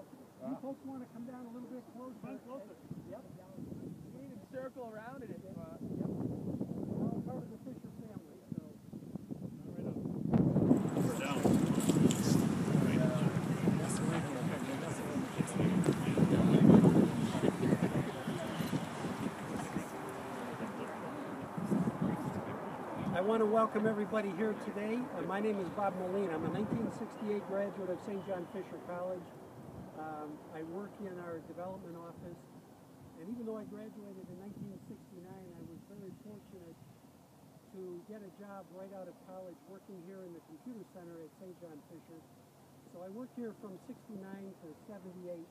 You folks want to come down a little bit closer? Come closer. Yep. We can circle around it if Yep. We're all part of the Fisher family, so. We're down. I want to welcome everybody here today. My name is Bob Moline. I'm a 1968 graduate of St. John Fisher College. I work in our development office, and even though I graduated in 1969, I was very fortunate to get a job right out of college working here in the computer center at St. John Fisher. So I worked here from 69 to 78.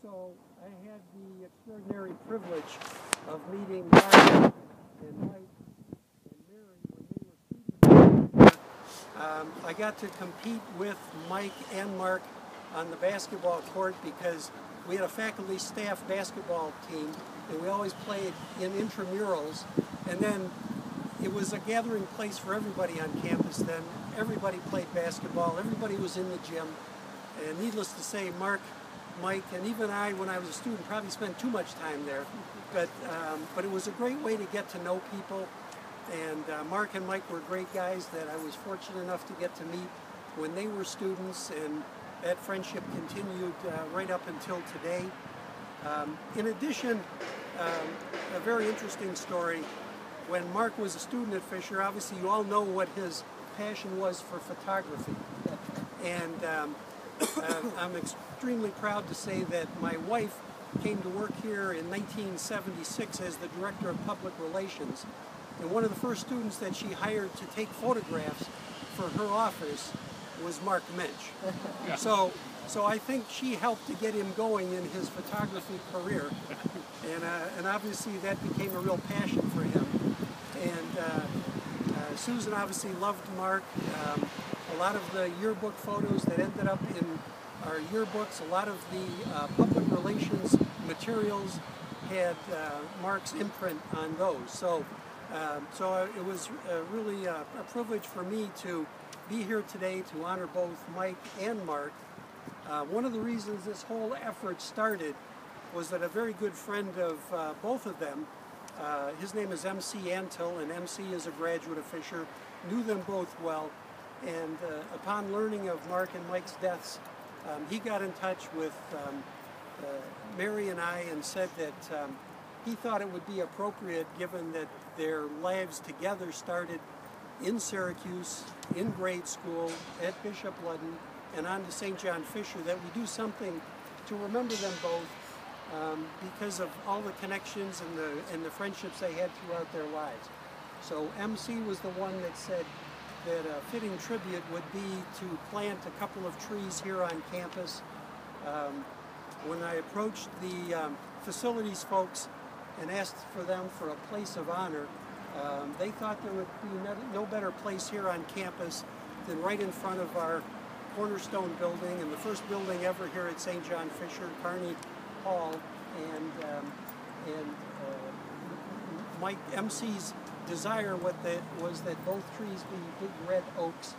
So I had the extraordinary privilege of meeting Mark and Mike and Mary when they were students. I got to compete with Mike and Mark on the basketball court because we had a faculty staff basketball team and we always played in intramurals, and then it was a gathering place for everybody on campus then. Everybody played basketball, everybody was in the gym, and needless to say, Mark, Mike, and even I, when I was a student, probably spent too much time there, but it was a great way to get to know people, and Mark and Mike were great guys that I was fortunate enough to get to meet when they were students, and that friendship continued right up until today. In addition, a very interesting story. When Mark was a student at Fisher, obviously you all know what his passion was for photography. And I'm extremely proud to say that my wife came to work here in 1976 as the Director of Public Relations. And one of the first students that she hired to take photographs for her office was Mark Muench. Yeah. So I think she helped to get him going in his photography career, and obviously that became a real passion for him. And Susan obviously loved Mark. A lot of the yearbook photos that ended up in our yearbooks, a lot of the public relations materials had Mark's imprint on those. So it was really a privilege for me to be here today to honor both Mike and Mark. One of the reasons this whole effort started was that a very good friend of both of them, his name is MC Antil, and MC is a graduate of Fisher, knew them both well, and upon learning of Mark and Mike's deaths, he got in touch with Mary and I and said that he thought it would be appropriate, given that their lives together started in Syracuse, in grade school, at Bishop Ludden, and on to St. John Fisher, that we do something to remember them both because of all the connections and the friendships they had throughout their lives. So MC was the one that said that a fitting tribute would be to plant a couple of trees here on campus. When I approached the facilities folks and asked for them for a place of honor, they thought there would be no better place here on campus than right in front of our cornerstone building, and the first building ever here at St. John Fisher, Carney Hall, and Mike MC's desire was that both trees be big red oaks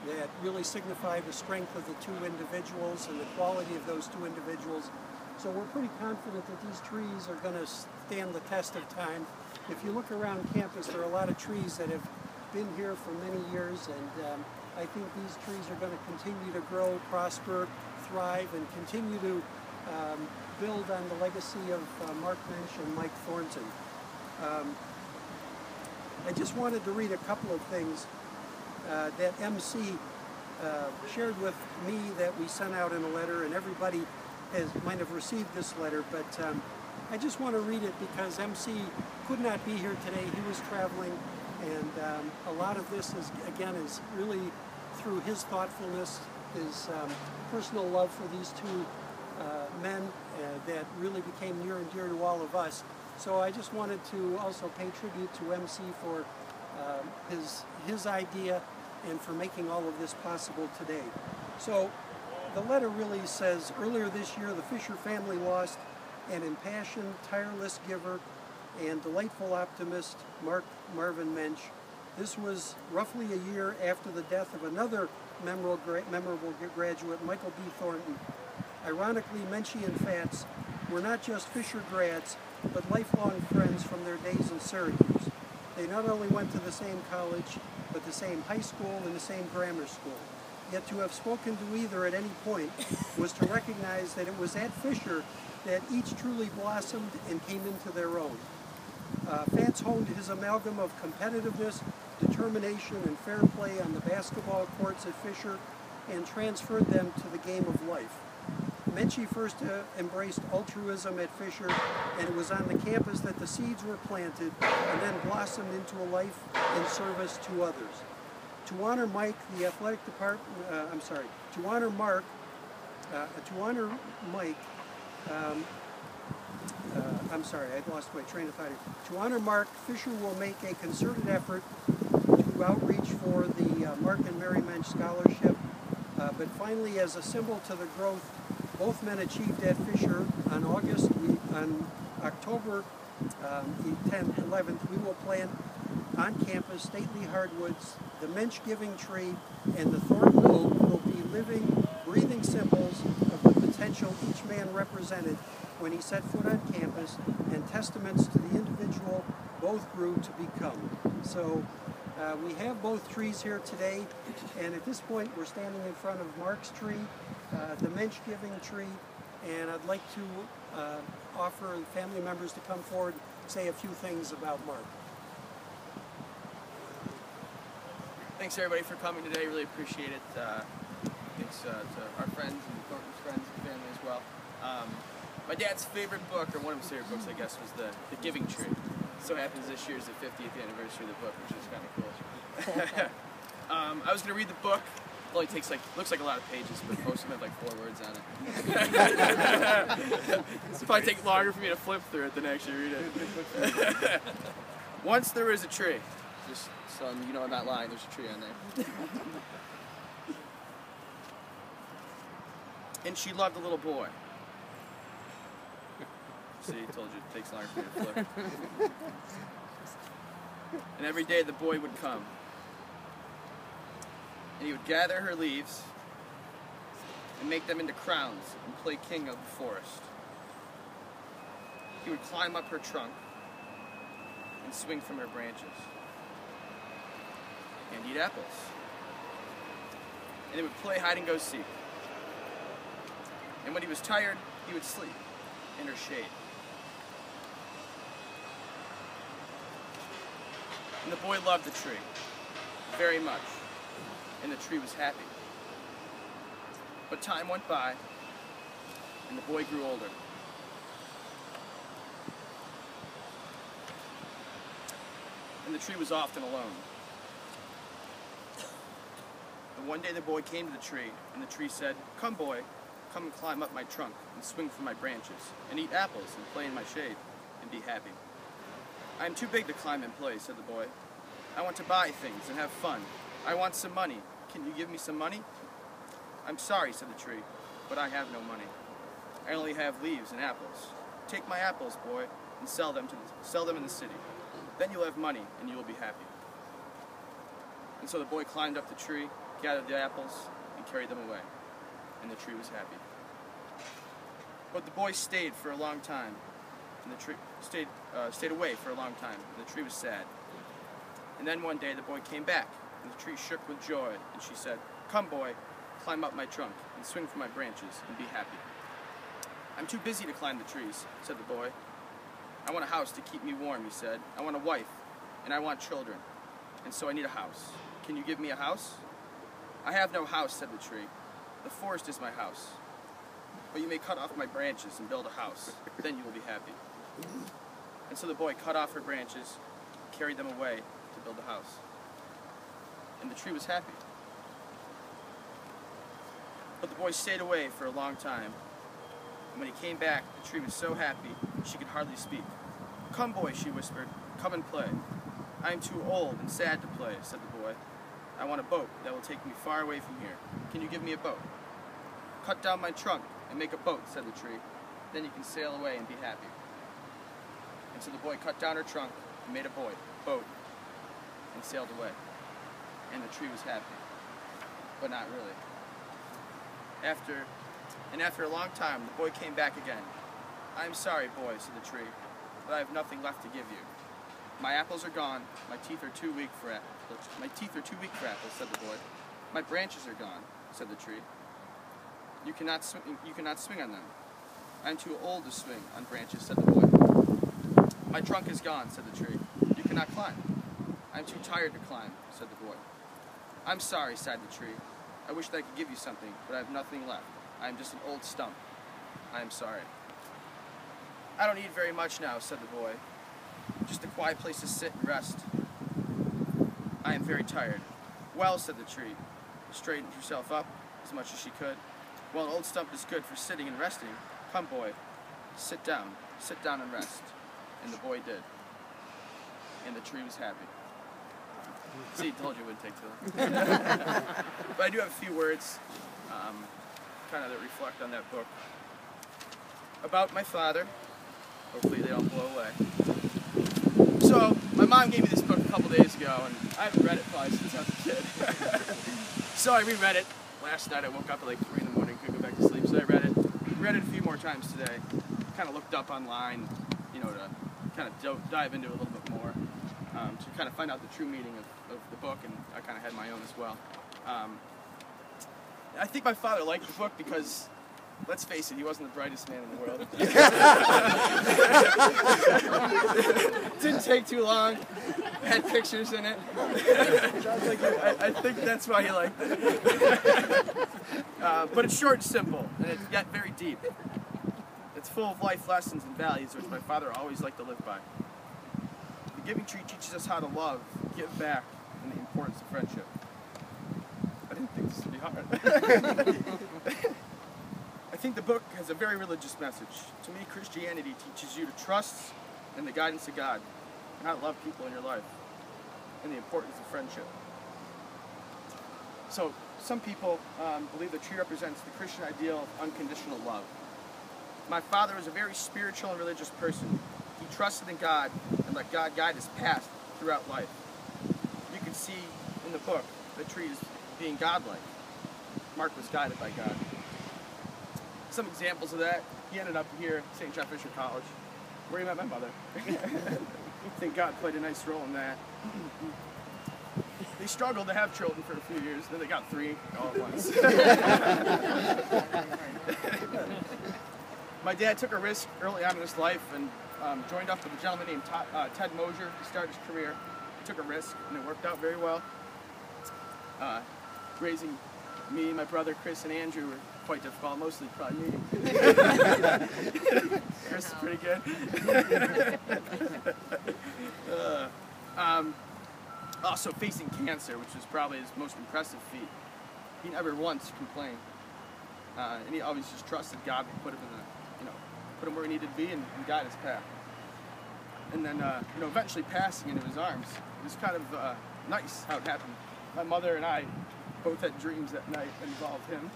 that really signify the strength of the two individuals and the quality of those two individuals. So we're pretty confident that these trees are going to stand the test of time. If you look around campus, there are a lot of trees that have been here for many years, and I think these trees are going to continue to grow, prosper, thrive, and continue to build on the legacy of Mark Muench and Mike Thornton. I just wanted to read a couple of things that MC shared with me that we sent out in a letter, and everybody might have received this letter, but I just want to read it because MC could not be here today. He was traveling, and a lot of this is really through his thoughtfulness, his personal love for these two men that really became near and dear to all of us. So I just wanted to also pay tribute to MC for his idea and for making all of this possible today. So the letter really says, earlier this year the Fisher family lost an impassioned, tireless giver and delightful optimist, Marvin Muench. This was roughly a year after the death of another memorable graduate, Michael B. Thornton. Ironically, Muench and Fats were not just Fisher grads, but lifelong friends from their days in Syracuse. They not only went to the same college, but the same high school and the same grammar school. Yet to have spoken to either at any point was to recognize that it was at Fisher that each truly blossomed and came into their own. Fats honed his amalgam of competitiveness, determination, and fair play on the basketball courts at Fisher and transferred them to the game of life. Muench first embraced altruism at Fisher, and it was on the campus that the seeds were planted and then blossomed into a life in service to others. To honor Mike, the athletic department, to honor Mark, Mike, I lost my train of thought here. To honor Mark, Fisher will make a concerted effort to outreach for the Mark and Mary Muench Scholarship, but finally, as a symbol to the growth both men achieved at Fisher on October 10th, 11th, we will plant on campus stately hardwoods. The Muench giving tree and the thorn oak will be living, breathing symbols of the potential each man represented when he set foot on campus, and testaments to the individual both grew to become. So we have both trees here today, and at this point we're standing in front of Mark's tree, the Muench giving tree, and I'd like to offer family members to come forward and say a few things about Mark. Thanks everybody for coming today. Really appreciate it. Thanks to our friends and Thornton's friends and family as well. My dad's favorite book, or one of his favorite books, I guess, was The Giving Tree. So happens this year is the 50th anniversary of the book, which is kind of cool. I was going to read the book. It only takes looks like a lot of pages, but most of them have like 4 words on it. It's probably take longer for me to flip through it than actually read it. Once there was a tree. Just so you know I'm not lying, there's a tree on there. And she loved a little boy. See, I told you it takes longer for me to flip. And every day the boy would come. And he would gather her leaves and make them into crowns and play king of the forest. He would climb up her trunk and swing from her branches and eat apples. And they would play hide and go seek. And when he was tired, he would sleep in her shade. And the boy loved the tree very much, and the tree was happy. But time went by, and the boy grew older. And the tree was often alone. And one day the boy came to the tree, and the tree said, "Come, boy, come and climb up my trunk and swing from my branches and eat apples and play in my shade and be happy." "I am too big to climb and play," said the boy. "I want to buy things and have fun. I want some money. Can you give me some money?" "I'm sorry," said the tree, "but I have no money. I only have leaves and apples. Take my apples, boy, and sell them in the city. Then you'll have money and you will be happy." And so the boy climbed up the tree, gathered the apples, and carried them away. And the tree was happy. But the boy stayed for a long time, and the tree stayed away for a long time, and the tree was sad. And then one day the boy came back, and the tree shook with joy, and she said, "Come, boy, climb up my trunk and swing from my branches and be happy." "I'm too busy to climb the trees," said the boy. "I want a house to keep me warm," he said. "I want a wife, and I want children, and so I need a house. Can you give me a house?" "I have no house," said the tree. "The forest is my house. But you may cut off my branches and build a house. Then you will be happy." And so the boy cut off her branches, carried them away to build a house. And the tree was happy. But the boy stayed away for a long time. And when he came back, the tree was so happy she could hardly speak. "Come, boy," she whispered, "come and play." "I am too old and sad to play," said the boy. "I want a boat that will take me far away from here. Can you give me a boat?" "Cut down my trunk and make a boat," said the tree. "Then you can sail away and be happy." And so the boy cut down her trunk and made a boat, and sailed away. And the tree was happy, but not really. After And after a long time, the boy came back again. "I am sorry, boy," said the tree, "but I have nothing left to give you. My apples are gone. My teeth are too weak for apples. Said the boy. "My branches are gone," said the tree. You cannot swing on them. "I am too old to swing on branches," said the boy. "My trunk is gone," said the tree. "You cannot climb." "I am too tired to climb," said the boy. "I'm sorry," sighed the tree. "I wish that I could give you something, but I have nothing left. I am just an old stump. I am sorry." "I don't need very much now," said the boy. "Just a quiet place to sit and rest. I am very tired." "Well," said the tree, straightened herself up as much as she could. "Well, an old stump is good for sitting and resting. Come, boy, sit down and rest." And the boy did. And the tree was happy. See, told you it wouldn't take too long. But I do have a few words kind of that reflect on that book. About my father. Hopefully they don't blow away. So, my mom gave me this book a couple days ago, and I haven't read it probably since I was a kid. So I reread it. Last night I woke up at like 3 in the morning, couldn't go back to sleep, so I read it a few more times today. Kind of looked up online, you know, to kind of dive into it a little bit more, to kind of find out the true meaning of the book, and I kind of had my own as well. I think my father liked the book because, let's face it, he wasn't the brightest man in the world. Didn't take too long. Had pictures in it. I think that's why he liked it. But it's short and simple, and it's yet very deep. It's full of life lessons and values which my father always liked to live by. The Giving Tree teaches us how to love, give back, and the importance of friendship. I didn't think this would be hard. I think the book has a very religious message. To me, Christianity teaches you to trust in the guidance of God, and how to love people in your life, and the importance of friendship. So, some people believe the tree represents the Christian ideal of unconditional love. My father was a very spiritual and religious person. He trusted in God and let God guide his path throughout life. You can see in the book the tree is being godlike. Mark was guided by God. Some examples of that: he ended up here at St. John Fisher College, where he met my mother. I think God played a nice role in that. They struggled to have children for a few years, then they got 3 all at once. My dad took a risk early on in his life and joined up with a gentleman named Ted Mosier to start his career. He took a risk, and it worked out very well. Raising me, my brother Chris, and Andrew were quite difficult, mostly probably me. Chris is pretty good. Also facing cancer, which was probably his most impressive feat. He never once complained, and he always just trusted God to put him in put him where he needed to be and guide his path. And then, eventually passing into his arms. It was kind of nice how it happened. My mother and I both had dreams that night that involved him.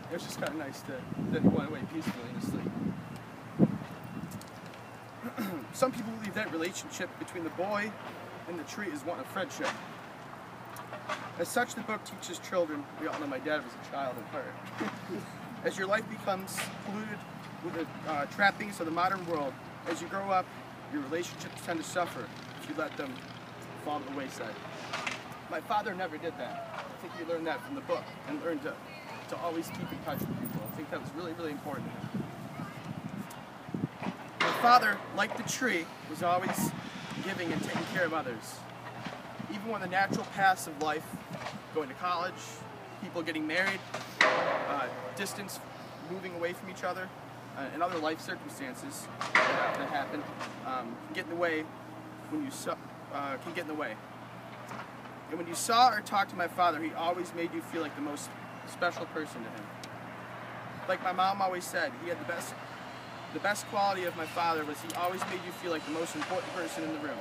It was just kind of nice that he went away peacefully in his sleep. Some people believe that relationship between the boy and the tree is one of friendship. As such, the book teaches children. We all know my dad was a child at heart. As your life becomes polluted with the trappings of the modern world, as you grow up, your relationships tend to suffer if you let them fall to the wayside. My father never did that. I think he learned that from the book and learned to always keep in touch with people. I think that was really, really important to him. My father, like the tree, was always giving and taking care of others. Even when the natural paths of life, going to college, people getting married, distance, moving away from each other, and other life circumstances that happen, can get in the way. And when you saw or talked to my father, he always made you feel like the most special person to him. Like my mom always said, he had the best quality of my father was he always made you feel like the most important person in the room.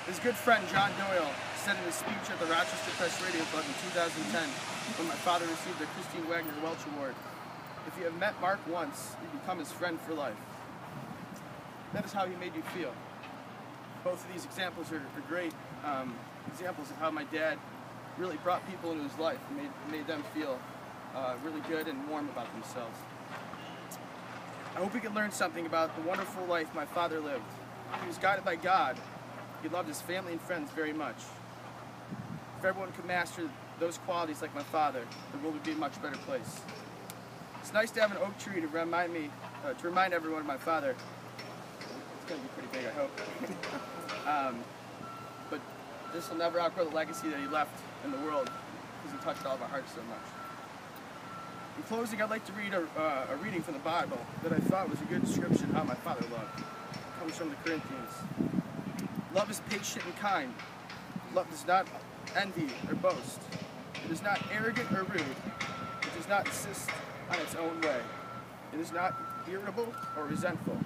His good friend John Doyle said in his speech at the Rochester Press Radio Club in 2010, when my father received the Christine Wagner Welch Award, "If you have met Mark once, you become his friend for life." That is how he made you feel. Both of these examples are great examples of how my dad really brought people into his life and made them feel really good and warm about themselves. I hope we can learn something about the wonderful life my father lived. He was guided by God. He loved his family and friends very much. If everyone could master those qualities like my father, the world would be a much better place. It's nice to have an oak tree to remind me, to remind everyone of my father. It's going to be pretty big, I hope. But this will never outgrow the legacy that he left in the world, because he touched all of our hearts so much. In closing, I'd like to read a reading from the Bible that I thought was a good description of how my father loved. It comes from the Corinthians. Love is patient and kind. Love does not envy or boast. It is not arrogant or rude. It does not insist on its own way. It is not irritable or resentful.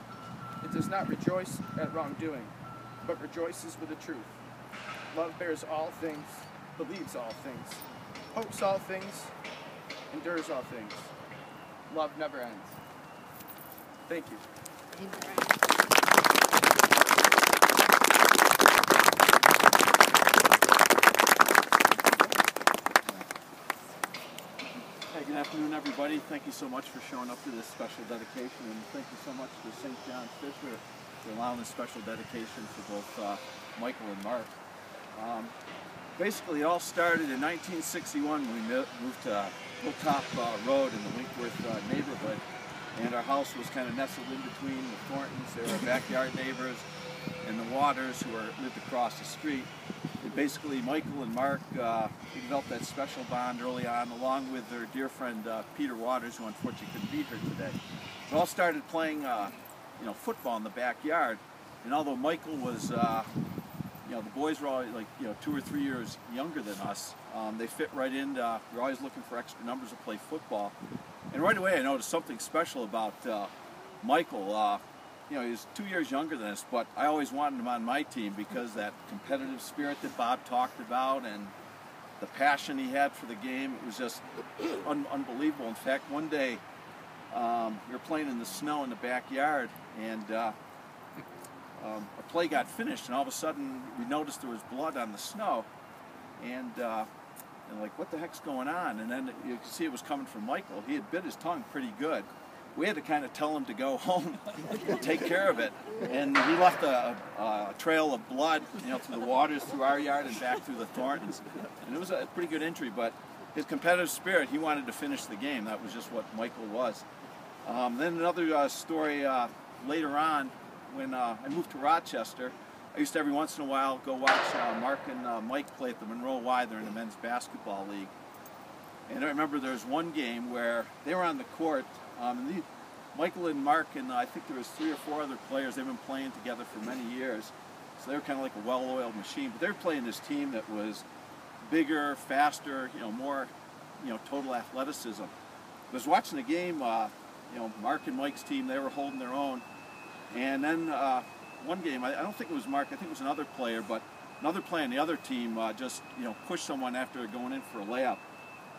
It does not rejoice at wrongdoing, but rejoices with the truth. Love bears all things, believes all things, hopes all things, endures all things. Love never ends. Thank you. Hey, good afternoon, everybody. Thank you so much for showing up to this special dedication, and thank you so much to St. John Fisher for allowing this special dedication for both Michael and Mark. Basically, it all started in 1961 when we moved to Hilltop Road in the Winkworth neighborhood, and our house was kind of nestled in between the Thorntons. They were our backyard neighbors, and the Waters, who lived across the street. And basically, Michael and Mark developed that special bond early on, along with their dear friend Peter Waters, who unfortunately couldn't be here today. It all started playing, football in the backyard, and although Michael was the boys were all like 2 or 3 years younger than us. They fit right in. We were always looking for extra numbers to play football, and right away I noticed something special about Michael. He was 2 years younger than us, but I always wanted him on my team because that competitive spirit that Bob talked about and the passion he had for the game, it was just unbelievable. In fact, one day we were playing in the snow in the backyard, and our play got finished, and all of a sudden we noticed there was blood on the snow, and like, what the heck's going on? And then you could see it was coming from Michael. He had bit his tongue pretty good. We had to kind of tell him to go home and take care of it, and he left a trail of blood, through the Waters, through our yard, and back through the Thorntons. And it was a pretty good injury, but his competitive spirit, he wanted to finish the game. That was just what Michael was. Then another story later on, when I moved to Rochester, I used to every once in a while go watch Mark and Mike play at the Monroe Y. They're in the men's basketball league. And I remember there was one game where they were on the court, and Michael and Mark and I think there was 3 or 4 other players. They've been playing together for many years, so they were kind of like a well-oiled machine. But they were playing this team that was bigger, faster, more, total athleticism. I was watching the game. Mark and Mike's team, they were holding their own. And then one game, I don't think it was Mark, I think it was another player, but another player on the other team just, pushed someone after going in for a layup.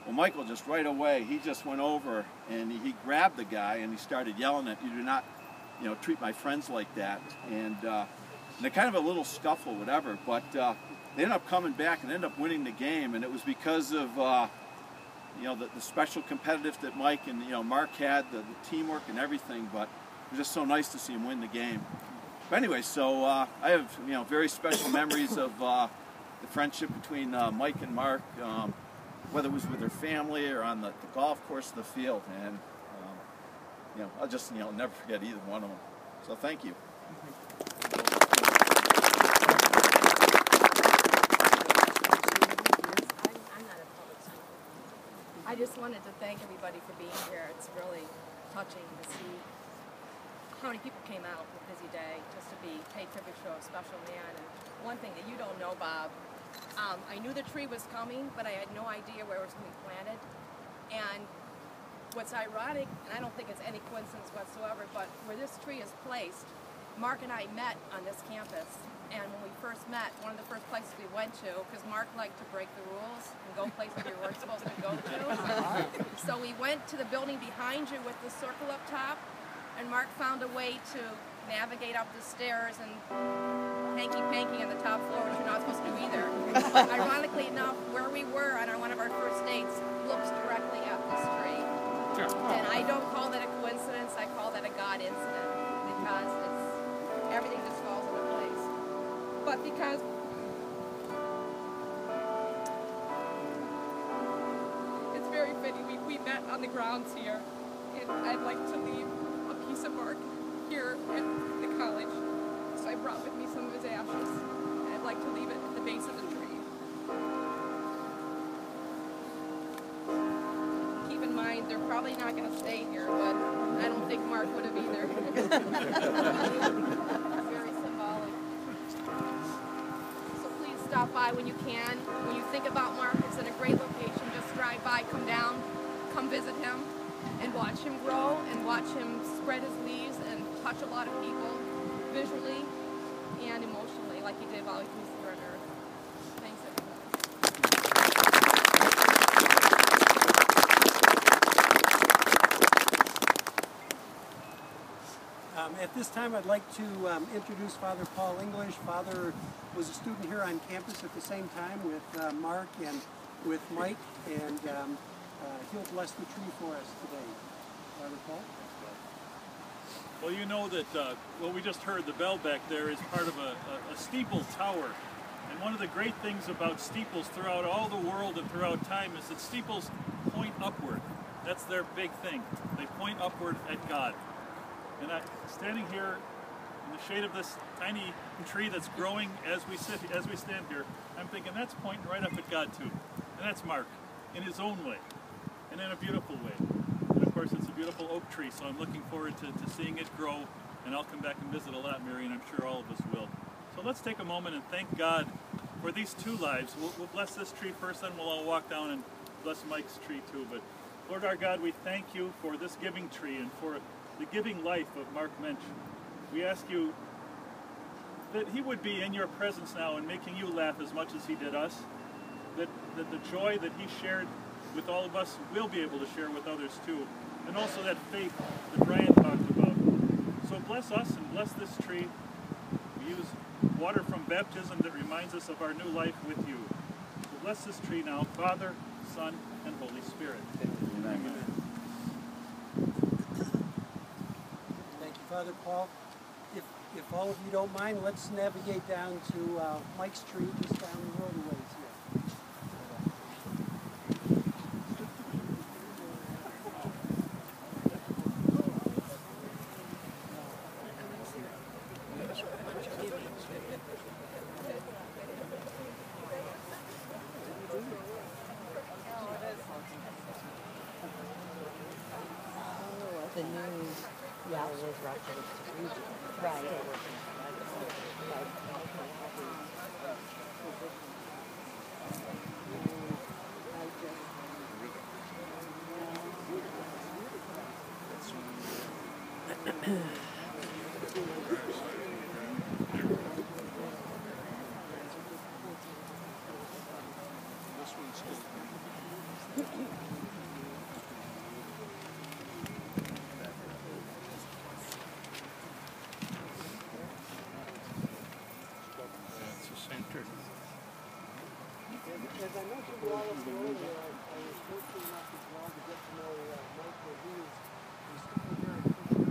Well, Michael just right away, he just went over and he grabbed the guy and he started yelling at, "You do not, treat my friends like that." And they're kind of a little scuffle, whatever, but they ended up coming back and ended up winning the game, and it was because of the special competitive that Mike and Mark had, the teamwork and everything. But it was just so nice to see him win the game. But anyway, so I have very special memories of the friendship between Mike and Mark, whether it was with their family or on the golf course or the field, and I'll just never forget either one of them. So thank you. I just wanted to thank everybody for being here. It's really touching to see how many people came out on a busy day just to be paid tribute to a special man. And one thing that you don't know, Bob, I knew the tree was coming, but I had no idea where it was going to be planted. And what's ironic, and I don't think it's any coincidence whatsoever, but where this tree is placed, Mark and I met on this campus. And when we first met, one of the first places we went to, because Mark liked to break the rules and go places we weren't supposed to go to. So we went to the building behind you with the circle up top, and Mark found a way to navigate up the stairs and hanky-panky on the top floor, which you're not supposed to do either. But ironically enough, where we were on one of our first dates looks directly at this tree. And I don't call that a coincidence, I call that a God incident, because everything just falls into place. But because it's very fitting, we met on the grounds here, and I'd like to leave a piece of Mark here at the college. So I brought with me some of his ashes, and I'd like to leave it at the base of the tree. Keep in mind, they're probably not going to stay here, but I don't think Mark would have either. Very symbolic. So please stop by when you can. When you think about Mark, it's in a great location. Just drive by, come down, come visit him, and watch him grow, and watch him spread his leaves and touch a lot of people visually and emotionally, like he did while he was here on Earth. Thanks, everybody. At this time, I'd like to introduce Father Paul English. Father was a student here on campus at the same time with Mark and with Mike, and he'll bless the tree for us today. Father Paul? Well, you know that what we just heard, the bell back there, is part of a steeple tower. And one of the great things about steeples throughout all the world and throughout time is that steeples point upward. That's their big thing. They point upward at God. And standing here in the shade of this tiny tree that's growing as we stand here, I'm thinking that's pointing right up at God too. And that's Mark, in his own way, and in a beautiful way. And of course, it's a beautiful oak tree, so I'm looking forward to seeing it grow, and I'll come back and visit a lot, Mary, and I'm sure all of us will. So let's take a moment and thank God for these two lives. We'll bless this tree first, then we'll all walk down and bless Mike's tree too. But Lord our God, we thank you for this giving tree and for the giving life of Mark Muench. We ask you that he would be in your presence now and making you laugh as much as he did us, that the joy that he shared with all of us will be able to share with others too, and also that faith that Brian talked about. So bless us and bless this tree. We use water from baptism that reminds us of our new life with you. So bless this tree now, Father, Son, and Holy Spirit. Amen. Thank you, Father Paul. If all of you don't mind, let's navigate down to Mike's tree just down the road a ways here. The new, yeah, it is right. As I mentioned to all of you earlier, I was fortunate enough as well to get to know Mike, where he was still very Christian.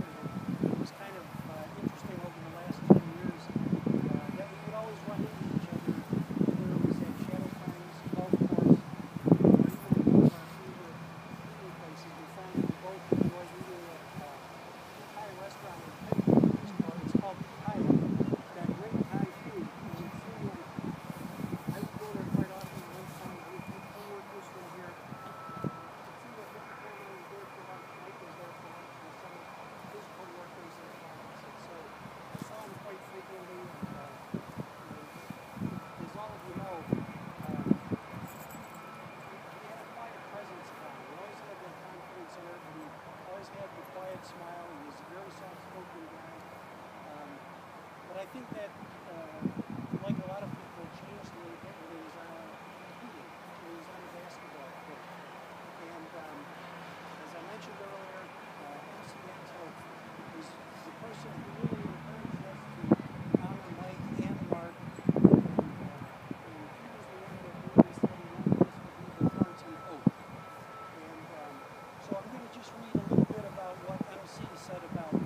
It was kind of interesting over the last 10 years that we would always run into each other, whether it was at Shadow Pines, golf course, or even at one of our favorite places. We found that we both enjoyed eating at a Thai restaurant in Pittsburgh. It's called Thai. Got great Thai food. And it seemed like I would go there quite often. Coworkers from here. It seemed like every time I was there for lunch, Mike was there for lunch, and some of his coworkers and clients. And so I saw him quite frequently. As all of you know, he had a quiet presence about him. He always had that confidence in it. He always had the quiet smile. He was a very soft-spoken guy. But I think that, like a lot of people, changed when he was on a basketball court. And as I mentioned earlier, MC Anto was the person who really just read a little bit about what MC said about